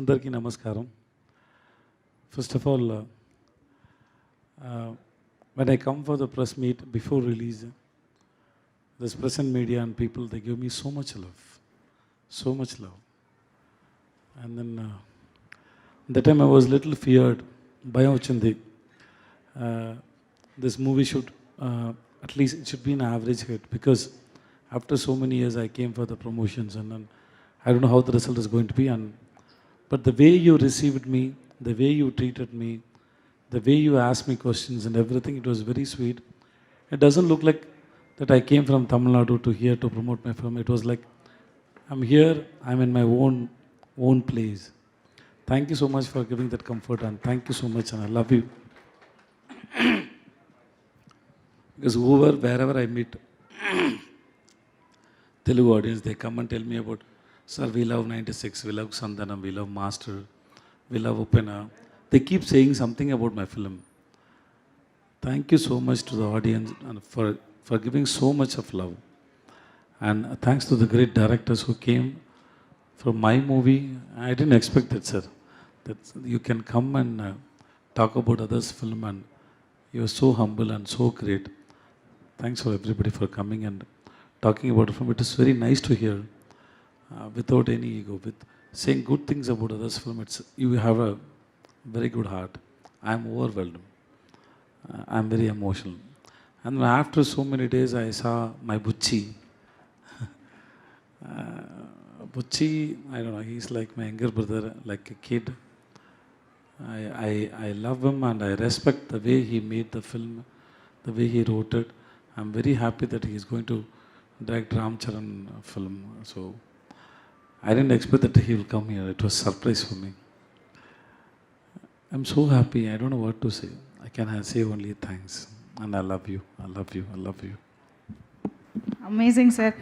అందరికీ నమస్కారం. First of all, when I come for the press meet before release, this press and media and people, they give me so much love. And then that time I was little feared. Bhayam vachindi. This movie should, at least it should be an average hit, because after so many years I came for the promotions and then I don't know how the result is going to be. But the way you received me, the way you treated me, the way you asked me questions and everything, it was very sweet. It doesn't look like that I came from Tamil Nadu to here to promote my film. It was like, I'm here, I'm in my own place. Thank you so much for giving that comfort, and thank you so much, and I love you. Because wherever I meet Telugu audience, they come and tell me about, sir, we love 96, we love Sandhanam, we love Master, we love Upena. They keep saying something about my film. Thank you so much to the audience and for giving so much of love. And thanks to the great directors who came from my movie. I didn't expect that, sir. That you can come and talk about others' film, and you are so humble and so great. Thanks for everybody for coming and talking about the film. It is very nice to hear. Without any ego, with saying good things about others' film. You have a very good heart. I am overwhelmed. I am very emotional. And after so many days, I saw my Bucci. Bucci, I don't know, he's like my younger brother, like a kid. I love him and I respect the way he made the film, the way he wrote it. I'm very happy that he is going to direct Ram Charan film. So I didn't expect that he will come here. It was a surprise for me. I'm so happy. I don't know what to say. I can say only thanks. And I love you. I love you. I love you. Amazing sir.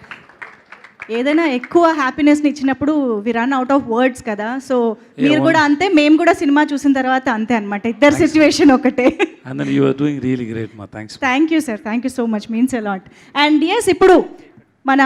ఏదైనా ఎక్కువ హ్యాపీనెస్ని ఇచ్చినప్పుడు we run out of words కదా. So మీరు కూడా అంతే, మేము కూడా సినిమా చూసిన తర్వాత అంతే అనమాట. ఇద్దరు సిచ్యువేషన్ ఒకటే. And then you are doing really great, ma. Thanks. Thank you sir. Thank you so much. Means a lot. And yes, ఇప్పుడు మన